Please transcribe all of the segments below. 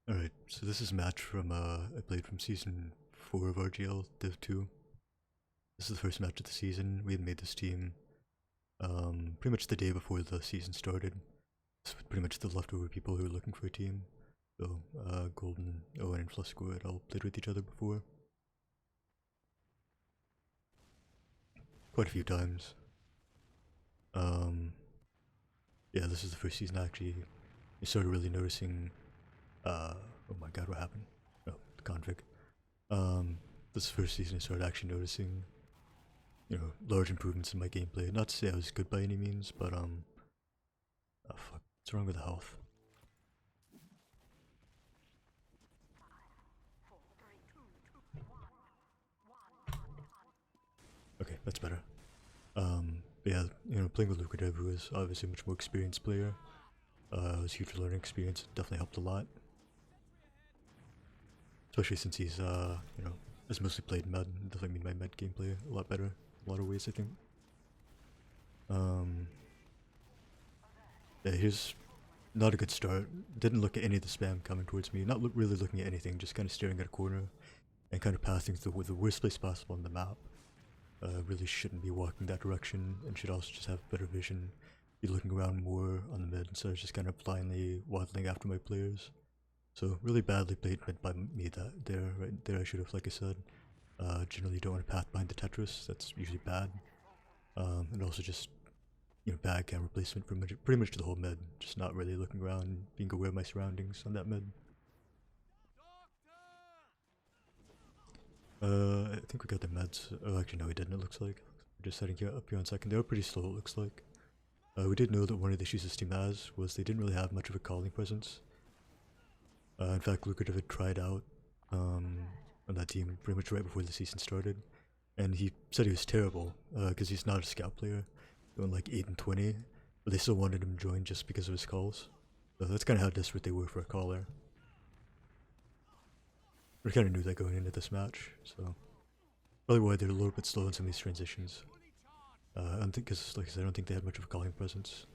Alright, so this is a match from I played from season 4 of RGL Div 2. This is the first match of the season. We had made this team pretty much the day before the season started. This was pretty much the leftover people who were looking for a team. So Golden, Owen, and Flusco had all played with each other before. Quite a few times. Yeah, this is the first season actually I started really noticing oh my god, what happened? Oh, the config. This is the first season I started actually noticing, large improvements in my gameplay. Not to say I was good by any means, but oh fuck, what's wrong with the health? Okay, that's better. Yeah, playing with Lucrative, who is obviously a much more experienced player, it was a huge learning experience. Definitely helped a lot. Especially since he's, has mostly played med. Definitely made my med gameplay a lot better in a lot of ways, I think. Yeah, here's not a good start. Didn't look at any of the spam coming towards me. Not really looking at anything, just kind of staring at a corner and kind of passing through the worst place possible on the map. Really shouldn't be walking that direction and should also just have better vision. Be looking around more on the mid instead of just kind of blindly waddling after my players. So really badly played mid by me right there. I should have, like I said, generally don't want to path behind the Tetris. That's usually bad. And also just bad camera placement for pretty much the whole mid. Just not really looking around, being aware of my surroundings on that mid. I think we got the meds. Oh, actually no, we didn't. It looks like we're just setting up here on second. They were pretty slow. It looks like. We did know that one of the issues this team has was they didn't really have much of a calling presence. In fact, Lucrative had tried out on that team pretty much right before the season started, and he said he was terrible because he's not a scout player, going like 8 and 20, but they still wanted him to join just because of his calls. So that's kind of how desperate they were for a caller. We kind of knew that going into this match, so probably why they're a little bit slow in some of these transitions. I don't think, because like I said, I don't think they had much of a calling presence.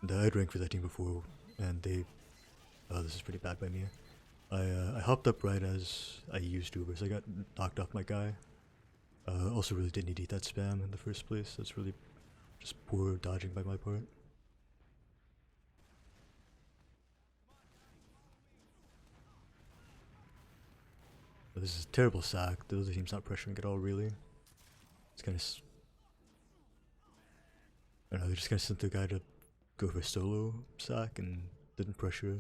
And I had ranked for that team before, and they. Oh, this is pretty bad by me. I hopped up right as I used Uber, so I got knocked off my guy. Also, really didn't need to eat that spam in the first place. That's really just poor dodging by my part. But this is a terrible sack. The other team's not pressuring at all, really. It's kind of. I don't know, they just kind of sent the guy to go for a solo sack and didn't pressure.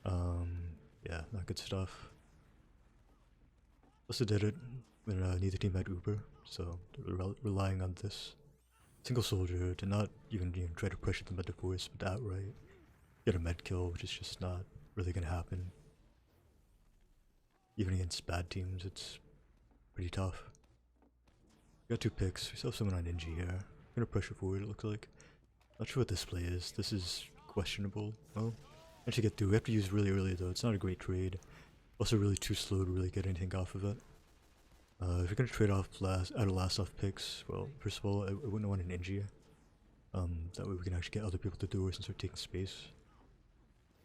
Yeah, not good stuff. Also did it when neither team had Uber, so relying on this single soldier to not even try to pressure them at the force, but outright get a med kill, which is just not really gonna happen. Even against bad teams, it's pretty tough. We got 2 picks. We still have someone on Ninja here. Gonna pressure forward, it looks like. Not sure what this play is. This is questionable. Well, actually get through. We have to use really early though. It's not a great trade. Also really too slow to really get anything off of it. If you're gonna trade off out of last off picks, well, first of all, I wouldn't want an Ninja. That way we can actually get other people to do it and start taking space.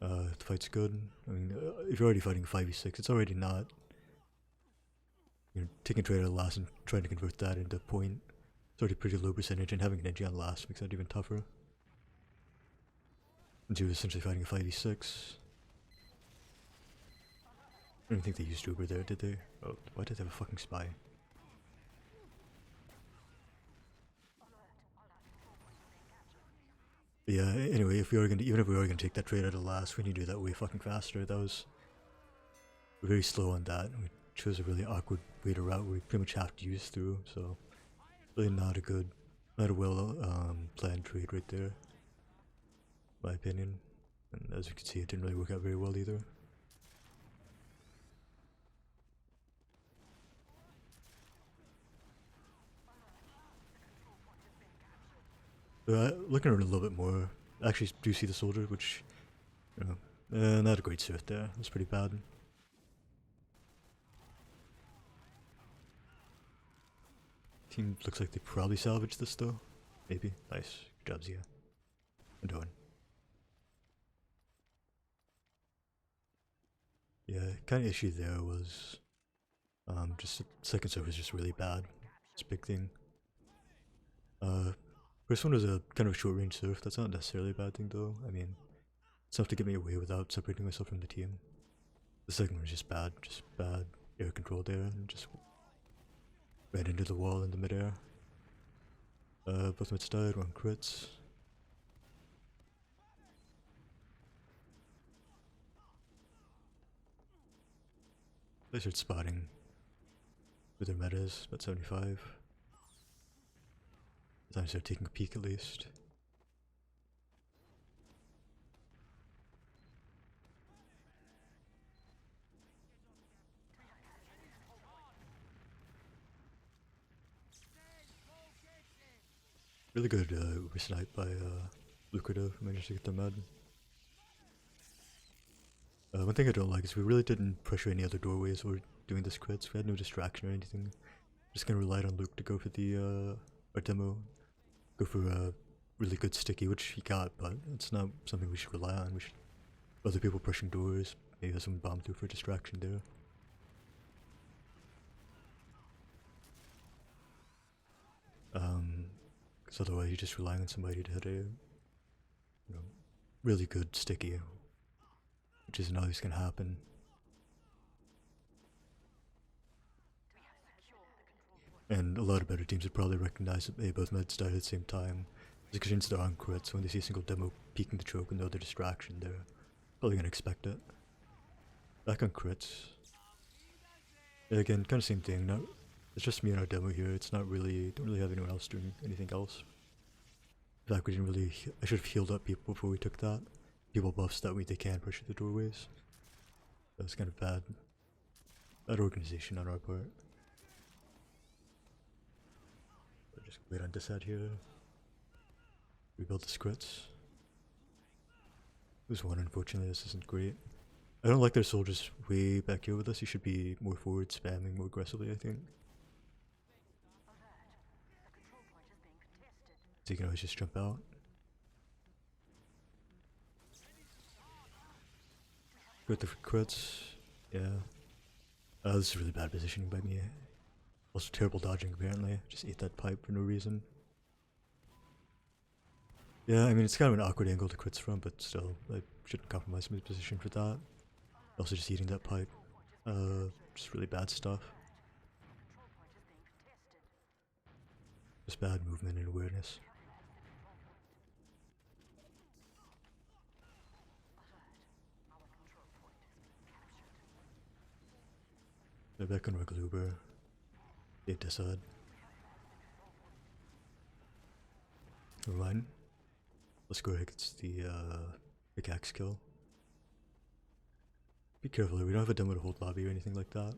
If the fight's good, I mean, if you're already fighting 5v6, it's already not. Taking trade out of last and trying to convert that into point. It's already pretty low percentage, and having an Ninja on last makes that even tougher. And you're essentially fighting a 5v6. I don't think they used Uber there, did they? Oh, why did they have a fucking spy? But yeah, anyway, even if we are gonna take that trade out of last, we need to do that way fucking faster. That was very slow on that. We chose a really awkward way to route where we pretty much have to use through, so really not a well planned trade right there, in my opinion. And as you can see, it didn't really work out very well either. Looking around a little bit more, I actually do see the soldier, which, not a great suit there. It's pretty bad. Team looks like they probably salvaged this though. Maybe. Nice. Good job, Zia. I'm doing. Yeah, kind of issue there was just the second serve was just really bad. It's a big thing. First one was a kind of short range surf. That's not necessarily a bad thing though. I mean, it's enough to get me away without separating myself from the team. The second one was just bad air control there, and just ran into the wall in the midair. Both mids died, one crits. They started spotting with their metas, about 75. Time to start taking a peek at least. Really good uber snipe by Lucrative, who managed to get the med. One thing I don't like is we really didn't pressure any other doorways or doing this crits. We had no distraction or anything. Just kind of relied on Luke to go for the our demo, go for a really good sticky, which he got, but it's not something we should rely on. We should other people pushing doors, maybe have someone bomb through for a distraction there. Because otherwise you're just relying on somebody to hit a, really good sticky, which isn't always going to happen. And a lot of better teams would probably recognize that they both mids died at the same time. Because since they're on crits, when they see a single demo peeking the choke and no other distraction, they're probably going to expect it. Back on crits. Yeah, again, kind of same thing. Not, it's just me and our demo here. It's not really, don't really have anyone else doing anything else. In fact, we didn't really, I should have healed up people before we took that. People buffs, that way they can push the doorways. That was kind of bad. Bad organization on our part. We'll just wait on Disad here. Rebuild the scripts. There's one, unfortunately, this isn't great. I don't like their soldiers way back here with us. You should be more forward, spamming more aggressively, I think. So you can always just jump out. Got the crits. Yeah. This is really bad positioning by me. Also terrible dodging apparently. Just ate that pipe for no reason. Yeah, I mean it's kind of an awkward angle to crits from, but still, I shouldn't compromise my position for that. Also just eating that pipe. Just really bad stuff. Just bad movement and awareness. They're back on Reguluber. They decide. Never mind. Let's go against the pickaxe kill. Be careful here, we don't have a demo to hold lobby or anything like that.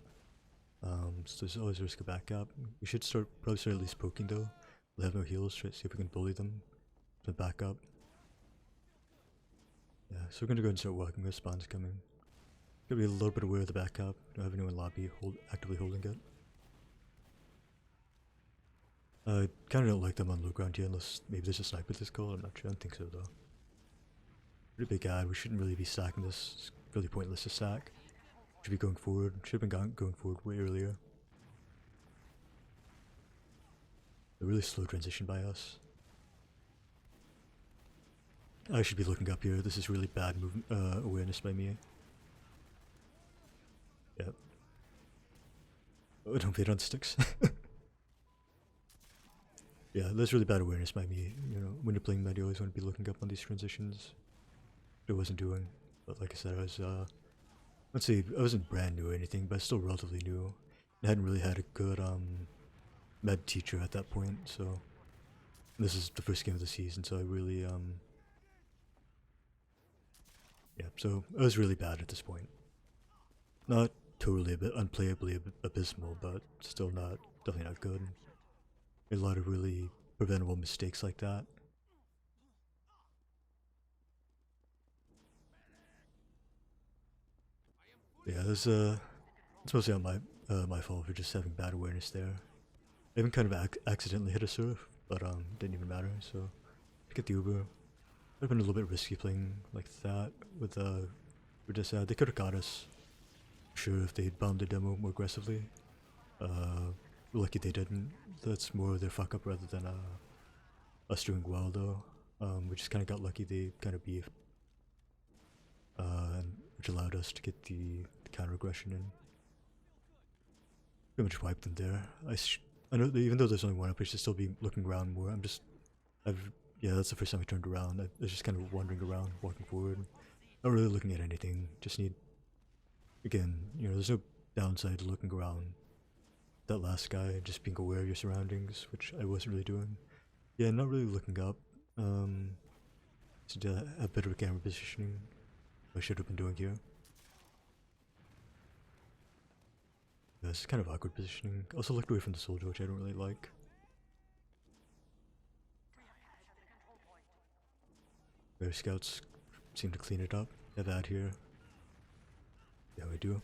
So there's always a risk of backup. We should probably start at least poking though. We'll have no heals, try to see if we can bully them to back up. Yeah, so we're gonna go ahead and start walking where spawn's coming. Gotta be a little bit aware of the backup. Don't have anyone in lobby actively holding it. I kinda don't like them on low ground here unless maybe there's a sniper this call, I'm not sure, I don't think so though. Pretty big ad, we shouldn't really be stacking this, it's really pointless to stack. Should be going forward, should have been going forward way earlier. A really slow transition by us. I should be looking up here, this is really bad awareness by me. Yep. Oh, don't fit on sticks. Yeah, that's really bad awareness by me. You know, when you're playing mid, you always want to be looking up on these transitions. I wasn't doing, but like I said, I was, let's say, I wasn't brand new or anything, but still relatively new. I hadn't really had a good, med teacher at that point, so this is the first game of the season, so I really, yeah, so I was really bad at this point. Not totally, but unplayably abysmal, but still not, definitely not good. A lot of really preventable mistakes like that. Yeah, it's mostly on my fault for just having bad awareness there. I even kind of accidentally hit a surf, but didn't even matter. So get the Uber. I've been a little bit risky playing like that with this. They could have got us. Sure, if they'd bombed the demo more aggressively. We're lucky they didn't. That's more their fuck up rather than us doing well though. We just kind of got lucky. They kind of beefed, and which allowed us to get the counter aggression in. Pretty much wiped them there. I know that even though there's only one up, I should still be looking around more. Yeah, that's the first time I turned around. I was just kind of wandering around, walking forward, not really looking at anything. Just need, again, there's no downside to looking around. That last guy, just being aware of your surroundings, which I wasn't really doing. Yeah, not really looking up. So have better camera positioning. I should have been doing here. Yeah, this is kind of awkward positioning. Also looked away from the soldier, which I don't really like. Their scouts seem to clean it up. Have that here. Yeah, we do.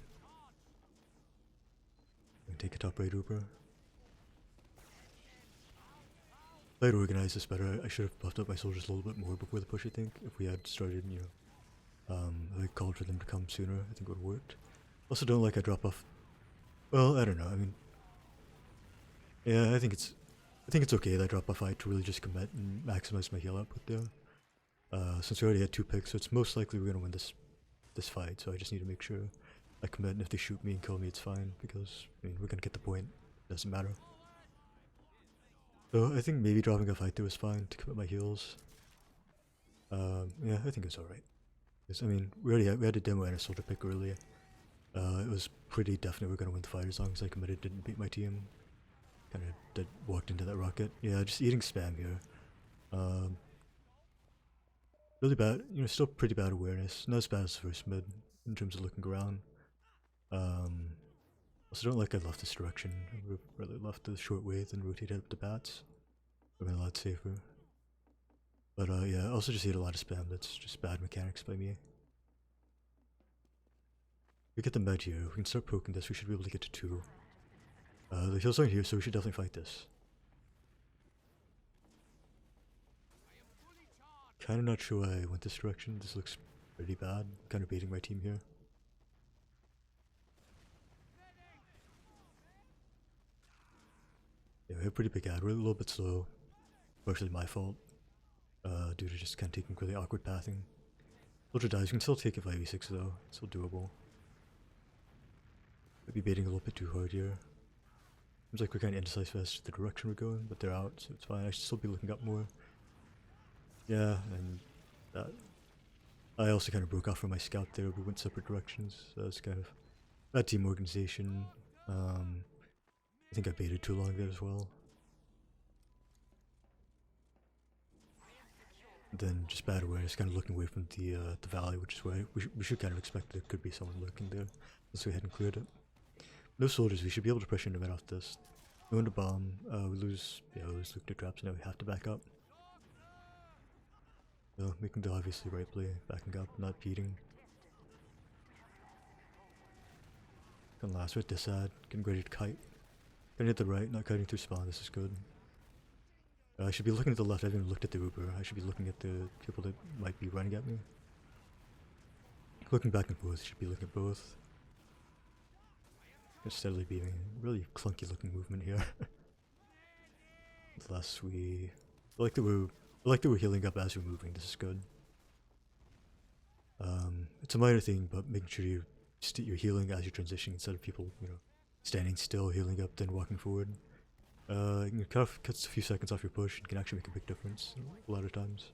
We can take a top right Uber. If I'd organized this better, I should have buffed up my soldiers a little bit more before the push, I think. If we had started, I called for them to come sooner, I think it would have worked. Also don't like I drop off. Well, I don't know, I mean, yeah, I think it's okay that I drop off fight to really just commit and maximize my heal output there. Since we already had 2 picks, so it's most likely we're gonna win this fight, so I just need to make sure I commit, and if they shoot me and kill me, it's fine, because, I mean, we're gonna get the point, it doesn't matter. So I think maybe dropping a fight there was fine to commit my heals. Yeah, I think it's alright. I mean, we had a demo and a soldier pick earlier. It was pretty definite we're gonna win the fight as long as I committed, didn't beat my team. Kinda walked into that rocket. Yeah, just eating spam here. Really bad, still pretty bad awareness. Not as bad as the first mid in terms of looking around. Also don't like I left this direction. I would have really left the short way and rotated up the bats. Would have been a lot safer. But yeah, I also just ate a lot of spam. That's just bad mechanics by me. We get the med here. We can start poking this. We should be able to get to 2. The heals aren't here, so we should definitely fight this. Kinda not sure why I went this direction. This looks pretty bad. Kinda baiting my team here. Yeah, we have pretty big ad. We're a little bit slow. Partially my fault. Due to just kinda taking really awkward pathing. Soldier dies. We can still take it 5v6 though. It's still doable. Might be baiting a little bit too hard here. Seems like we're kinda indecisive as to the direction we're going, but they're out, so it's fine. I should still be looking up more. Yeah, and that. I also kind of broke off from my scout there. We went separate directions. So it's kind of bad team organization. I think I baited too long there as well. And then just bad awareness, kind of looking away from the valley, which is where we should kind of expect there could be someone lurking there. Let's go ahead and cleared it. No soldiers. We should be able to push into mid off this. No one to bomb. We lose. Yeah, we lose nuclear traps. Now we have to back up. No, making the obviously right play, backing up, not beating. Can last with this ad, getting ready to kite. Getting at the right, not kiting through spawn, this is good. I should be looking at the left, I haven't even looked at the Uber. I should be looking at the people that might be running at me. Looking back and forth, should be looking at both. Just steadily beating. Really clunky looking movement here. Unless we... I like that we're healing up as we're moving, this is good. It's a minor thing, but making sure you're healing as you're transitioning instead of people, standing still, healing up, then walking forward. It cuts a few seconds off your push and can actually make a big difference a lot of times.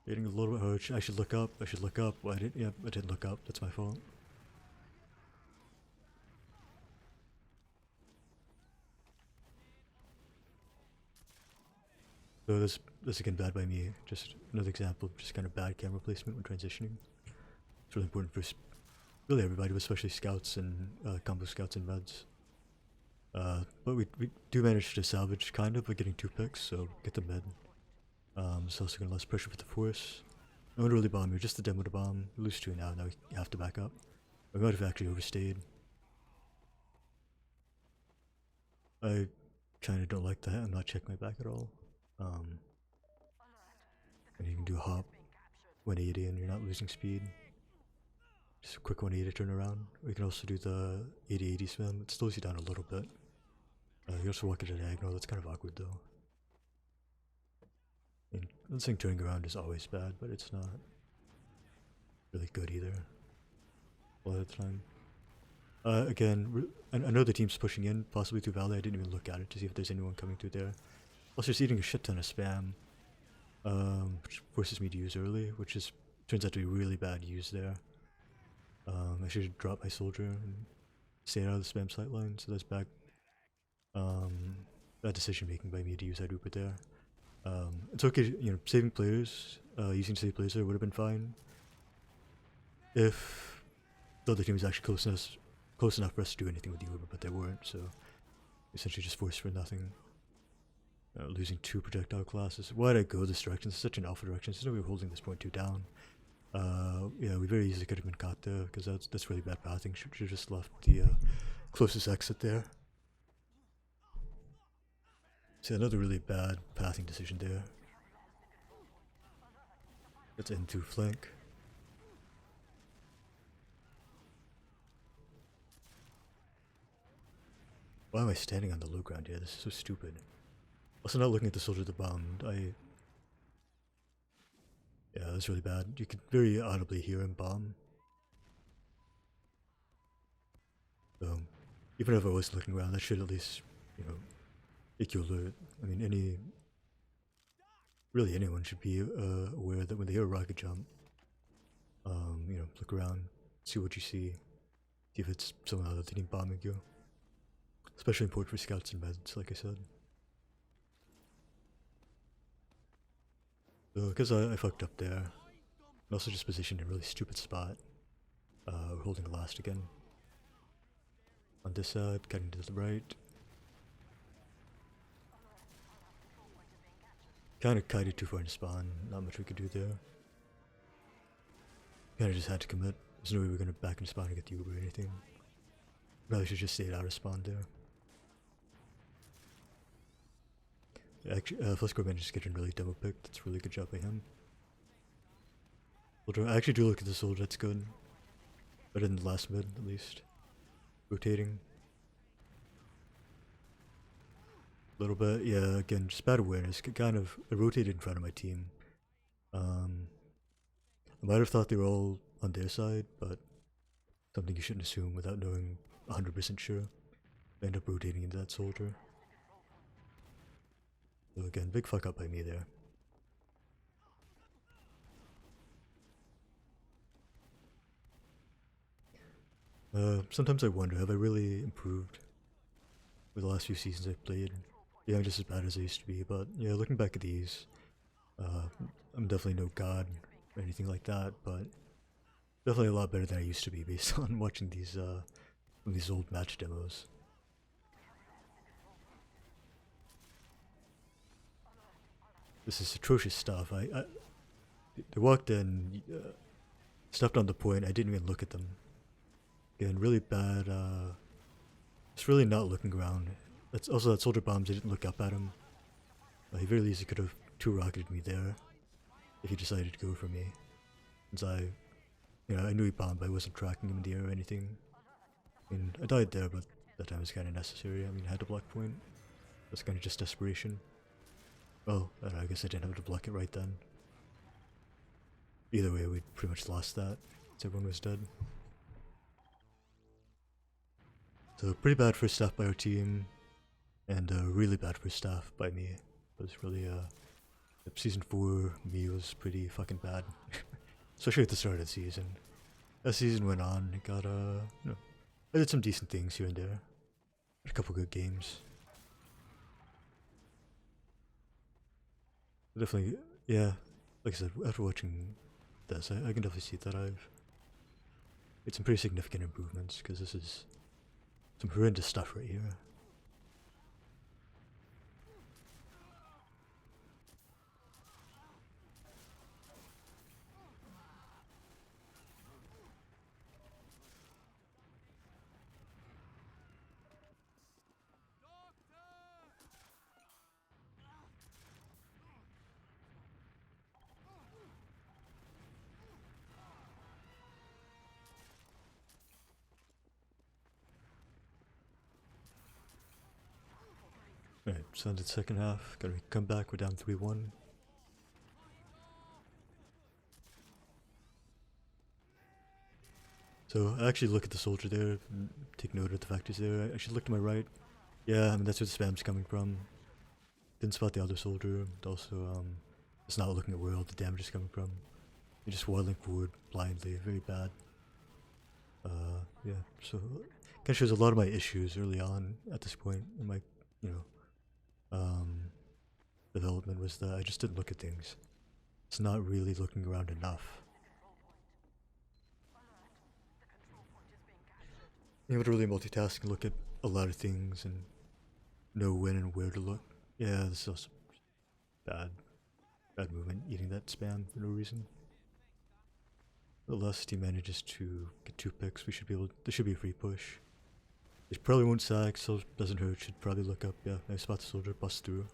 Getting a little bit hard. I should look up. Well, I didn't look up. That's my fault. So this again bad by me. Just another example of just kind of bad camera placement when transitioning. It's really important for really everybody, but especially scouts and combo scouts and meds. But we do manage to salvage kind of by getting 2 picks, so get the mid. It's also gonna less pressure with the force. No one to really bomb here, just the demo to bomb. We lose 2 now we have to back up. We might have actually overstayed. I kinda don't like that, I'm not checking my back at all. And you can do a hop 180 and you're not losing speed. Just a quick 180 turn around. Or you can also do the 80-80 spam. It slows you down a little bit. You also walk at a diagonal. That's kind of awkward though. I mean, I'm not saying turning around is always bad, but it's not really good either. A lot of the time. Again, I know the team's pushing in, possibly through Valley. I didn't even look at it to see if there's anyone coming through there. Also, just eating a shit ton of spam, which forces me to use early, which is turns out to be really bad use there. I should drop my soldier and stay out of the spam sightline, so that's bad. Bad decision making by me to use that Uber there. It's okay, you know, saving players, using save players there would have been fine if the other team was actually close enough for us to do anything with the Uber, but they weren't, so essentially just forced for nothing. Losing 2 projectile classes. Why'd I go this direction? It's such an alpha direction. There's no way of holding this point 2 down. Yeah, we very easily could have been caught there, because that's really bad pathing. Should have just left the closest exit there. So another really bad pathing decision there. That's into flank. Why am I standing on the low ground here? This is so stupid. Also not looking at the soldier that bombed. Yeah, that's really bad. You could very audibly hear him bomb. So, even if I was looking around, that should at least, you know, make you alert. I mean, really anyone should be aware that when they hear a rocket jump, you know, look around, see what you see if it's someone other than bombing you. Especially important for scouts and meds, like I said. So, because I fucked up there, and also just positioned in a really stupid spot, we're holding last again. On this side, cutting to the right. Kind of kited too far in spawn, not much we could do there. Kind of just had to commit. There's no way we're going to back in spawn and get the Uber or anything. Probably should just stayed out of spawn there. Actually, Flisco managed to get in really double picked. That's a really good job by him. I actually do look at the soldier, that's good. Better than the last mid, at least. Rotating. A little bit, yeah, again, just bad awareness. Kind of, I rotated in front of my team. I might have thought they were all on their side, but something you shouldn't assume without knowing 100% sure. I end up rotating into that soldier. So again, big fuck up by me there. Sometimes I wonder, have I really improved with the last few seasons I've played? Yeah, I'm just as bad as I used to be, but yeah, looking back at these, I'm definitely no god or anything like that, but definitely a lot better than I used to be based on watching these old match demos. This is atrocious stuff. I they walked in, stepped on the point, I didn't even look at them. Again, really bad, just really not looking around. That's also that soldier bombs, I didn't look up at him. He very easily could have 2-rocketed me there if he decided to go for me. Since I knew he bombed, but I wasn't tracking him in the air or anything. I mean, I died there, but that time was kind of necessary. I mean, I had to block point. That's kind of just desperation. Well, I don't know, I guess I didn't have to block it right then. Either way, we'd pretty much lost that, since everyone was dead. So, pretty bad first half by our team, and really bad first half by me. It was really, Season 4, me was pretty fucking bad. Especially at the start of the season. As the season went on, it got, I did some decent things here and there. Had a couple good games. Definitely, yeah, like I said, after watching this, I can definitely see that I've made some pretty significant improvements, because this is some horrendous stuff right here. Alright, so on to the second half. Gotta come back, we're down 3-1. So I actually look at the soldier there, and take note of the fact he's there. I actually look to my right. Yeah, I mean that's where the spam's coming from. Didn't spot the other soldier, and also it's not looking at where all the damage is coming from. You're just waddling forward blindly, very bad. Yeah, so kind of shows a lot of my issues early on at this point in my, you know, development was that I just didn't look at things. It's not really looking around enough. You able to really multitask and look at a lot of things and know when and where to look. Yeah, this is also bad movement, eating that spam for no reason. Unless he manages to get 2 picks, we should be able. This should be a free push. It probably won't sack, so it doesn't hurt. Should probably look up. Yeah, nice spot the soldier, bust through.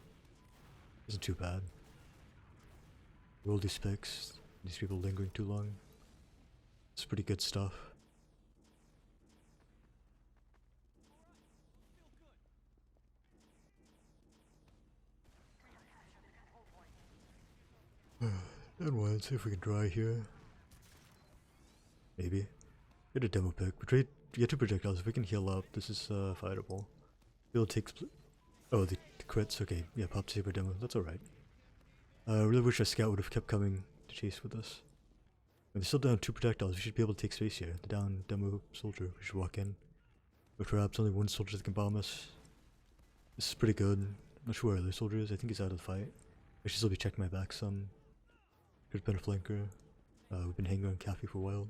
Isn't too bad. Roll these picks. These people lingering too long. It's pretty good stuff. Then one, see if we can dry here. Maybe. Get a demo pick. Get 2 projectiles. If we can heal up, this is fightable. Heal takes. Oh, the crits. Okay, yeah, pop saber demo. That's alright. I really wish our scout would have kept coming to chase with us. And they're still down 2 projectiles. We should be able to take space here. The down demo soldier. We should walk in. But perhaps only 1 soldier that can bomb us. This is pretty good. I'm not sure where the other soldier is. I think he's out of the fight. I should still be checking my back some. Could have been a flanker. We've been hanging around Cafe for a while.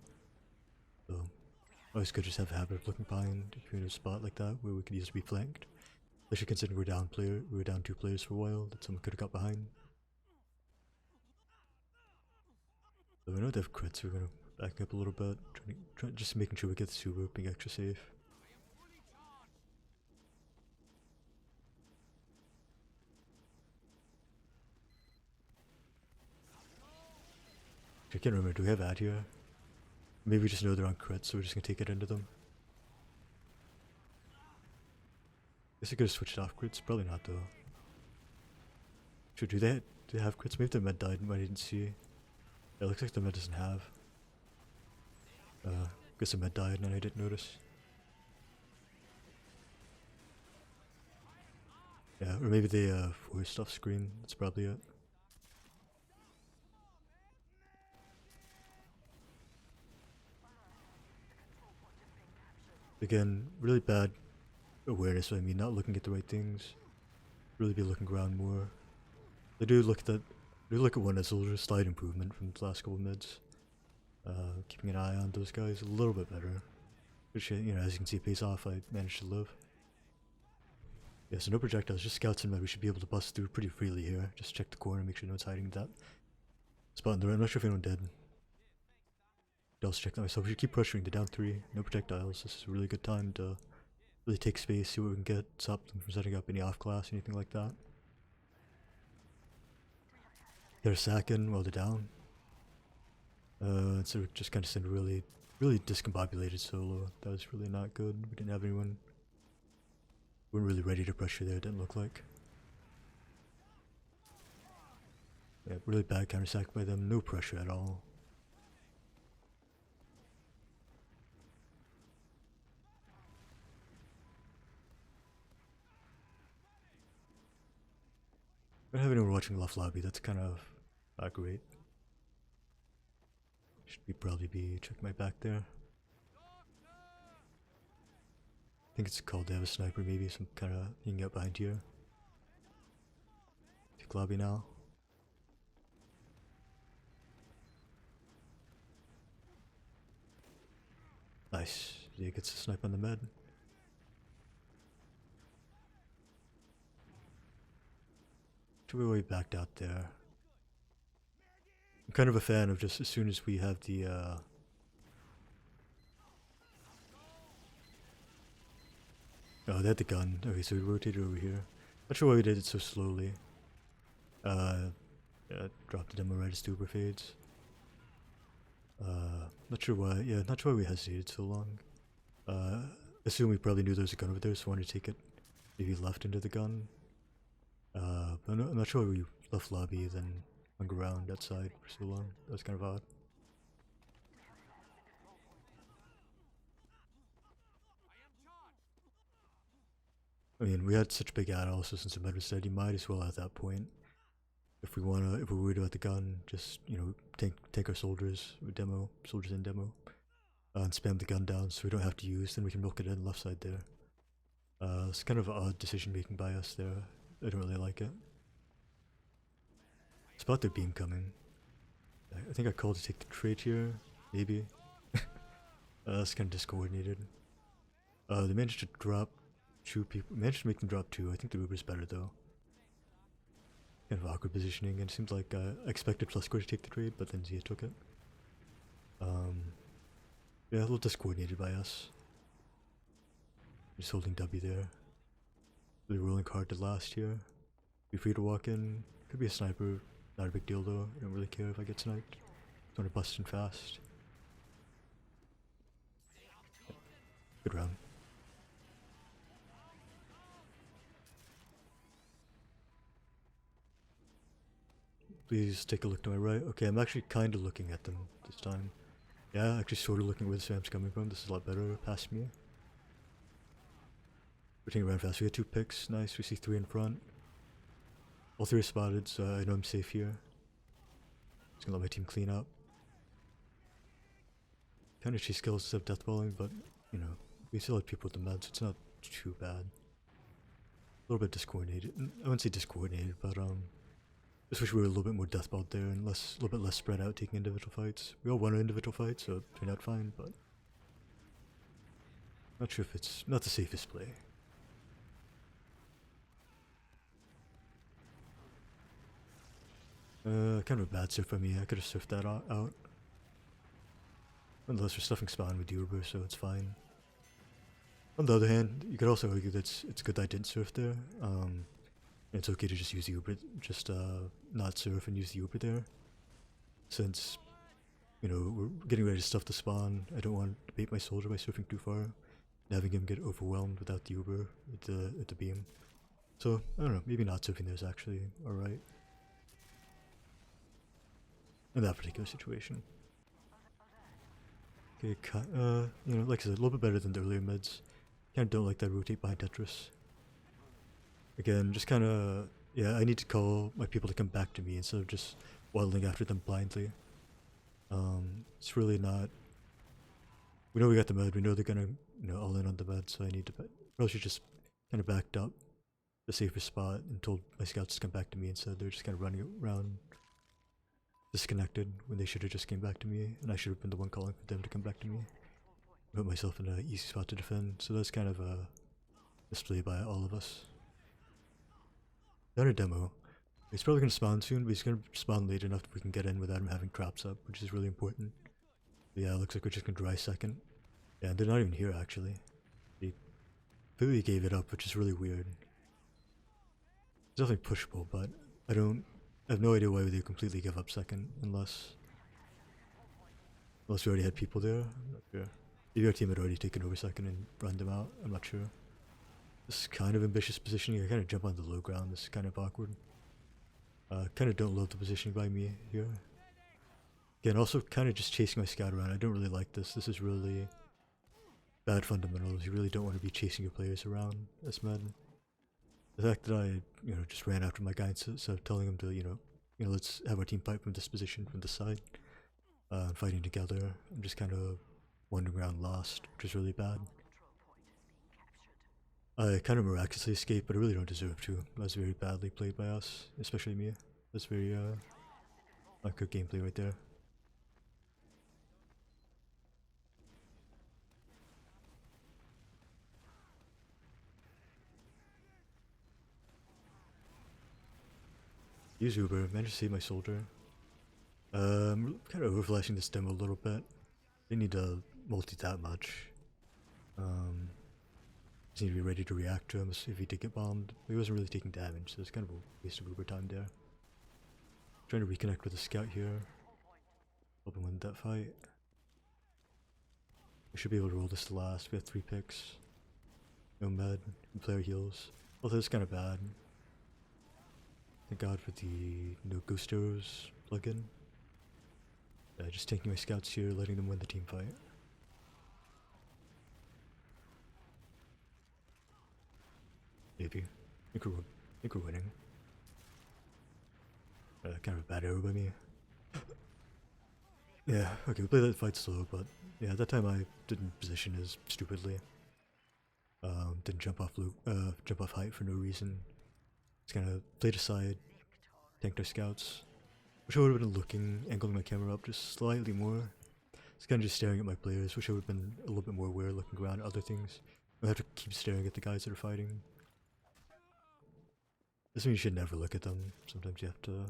So, always good just have a habit of looking behind if you're in a spot like that where we could easily be flanked. Especially considering we were down 2 players for a while that someone could have got behind. So we know they have crits, so we're gonna back up a little bit, just making sure we get the super, being extra safe. I can't remember, do we have ad here? Maybe we just know they're on crits, so we're just gonna take it into them. Guess I could have switched off crits, probably not though. Should do that? Do they have crits? Maybe the med died and I didn't see. Yeah, it looks like the med doesn't have. Guess the med died and I didn't notice. Yeah, or maybe they forced off screen, that's probably it. Again, really bad awareness, I mean, not looking at the right things. Really be looking around more. They do look at one as a slight improvement from the last couple mids. Keeping an eye on those guys a little bit better. Which, you know, as you can see, it pays off. I managed to live. Yeah, so no projectiles, just scouts and med. We should be able to bust through pretty freely here. Just check the corner, make sure no one's hiding in that spot in the right. I'm not sure if anyone did. I'll also check that myself. We should keep pressuring. They're down 3. No projectiles. This is a really good time to really take space, see what we can get, stop them from setting up any off class, anything like that. Get a sack in while they're down. So we just kind of sent a really discombobulated solo. That was really not good. We didn't have anyone. We weren't really ready to pressure there, it didn't look like. Yeah, really bad counter sack by them. No pressure at all. I don't have anyone watching left lobby, that's kind of not great. Should probably be check my back there. I think it's called to have a sniper, maybe some kind of hanging out behind here. Take lobby now. Nice. He gets a snipe on the med. We backed out there. I'm kind of a fan of just as soon as we have the oh, they had the gun. Okay, so we rotated over here. Not sure why we did it so slowly. Yeah, dropped the demo right as Stuber fades. Not sure why. Yeah, not sure why we hesitated so long. Assume we probably knew there was a gun over there, so wanted to take it maybe left into the gun. But I'm not sure why we left lobby then hung around outside for so long. That was kind of odd. I mean, we had such big ad also since the med was dead, you might as well at that point. If we're worried about the gun, just, you know, take our soldiers with demo, soldiers in demo, and spam the gun down so we don't have to use, then we can milk it in left side there. It's kind of an odd decision making by us there. I don't really like it. Spot their beam coming. I think I called to take the trade here, maybe. That's kind of discoordinated. They managed to drop 2 people, managed to make them drop 2. I think the Uber's better though. Kind of awkward positioning, and it seems like I expected Fluscore to take the trade, but then Zia took it. Yeah, a little discoordinated by us. Just holding W there. Really rolling hard to last here. Be free to walk in. Could be a sniper. Not a big deal though. I don't really care if I get sniped. Just want to bust in fast. Good round. Please take a look to my right. Okay, I'm actually kind of looking at them this time. Yeah, actually sort of looking where the spam's coming from. This is a lot better past me. We're taking around fast. We got 2 picks. Nice. We see 3 in front. All 3 are spotted, so I know I'm safe here. Just gonna let my team clean up. Kind of chase skills instead of death balling, but, you know, we still have people with the meds, so it's not too bad. A little bit discoordinated. I wouldn't say discoordinated, but just wish we were a little bit more deathballed there and a little bit less spread out taking individual fights. We all won an individual fight, so it turned out fine, but not sure if it's not the safest play. Kind of a bad surf by me. I could have surfed that out. Nonetheless, we're stuffing spawn with Uber, so it's fine. On the other hand, you could also argue that it's good that I didn't surf there. It's okay to just use the Uber, just not surf and use the Uber there. Since, you know, we're getting ready to stuff the spawn, I don't want to bait my soldier by surfing too far and having him get overwhelmed without the Uber at the beam. So, I don't know, maybe not surfing there is actually alright. In that particular situation. Okay, you know, like I said, a little bit better than the earlier mids. Kinda don't like that rotate behind Tetris. Again, just kinda, yeah, I need to call my people to come back to me instead of just waddling after them blindly. It's really not, we know we got the med, we know they're gonna, you know, all in on the med, so I need to, probably should just kinda backed up the safer spot and told my scouts to come back to me instead. They're just kinda running around disconnected when they should have just came back to me, and I should have been the one calling for them to come back to me. Put myself in an easy spot to defend, so that's kind of a display by all of us. Down a demo. He's probably going to spawn soon, but he's going to spawn late enough that we can get in without him having traps up, which is really important. But yeah, it looks like we're just going to dry second. Yeah, they're not even here actually. They clearly gave it up, which is really weird. It's definitely pushable, but I have no idea why they completely give up second, unless we already had people there. I'm not sure. Maybe our team had already taken over second and run them out. I'm not sure. This is kind of ambitious positioning. I kind of jump on the low ground. This is kind of awkward. Kind of don't love the positioning by me here. Again, also kind of just chasing my scout around. I don't really like this. This is really bad fundamentals. You really don't want to be chasing your players around as med. The fact that I, you know, just ran after my guy instead of telling him to, you know, let's have our team fight from this position, from this side, fighting together. I'm just kind of wandering around lost, which is really bad. I kind of miraculously escaped, but I really don't deserve to. That was very badly played by us, especially me. That's very, not good gameplay right there. Use Uber, managed to save my soldier. Kind of overflashing this demo a little bit. Didn't need to multi that much. Just need to be ready to react to him if he did get bombed. He wasn't really taking damage, so it's kind of a waste of Uber time there. Trying to reconnect with the scout here. Hope I win that fight. We should be able to roll this to last. We have 3 picks. No med, and player heals. Although it's kind of bad. Thank God for the no ghost arrows plugin. Just taking my scouts here, letting them win the team fight. Maybe. I think we're winning. Kind of a bad arrow by me. Yeah, okay, we played that fight slow, but yeah, at that time I didn't position as stupidly. Didn't jump off height for no reason. Just kind of played aside, tanked our scouts. Wish I would have been looking, angling my camera up just slightly more. Just kind of just staring at my players. Wish I would have been a little bit more aware, looking around at other things. I have to keep staring at the guys that are fighting. Doesn't mean you should never look at them. Sometimes you have to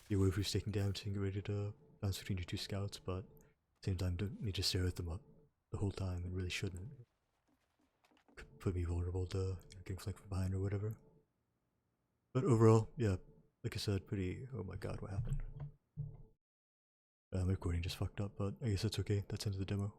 be aware of who's taking damage and get ready to bounce between your two scouts, but at the same time, don't need to stare at them up the whole time and really shouldn't. Could put me vulnerable to getting flanked from behind or whatever. But overall, yeah, like I said, pretty. Oh my god, what happened? My recording just fucked up, but I guess that's okay. That's the end of the demo.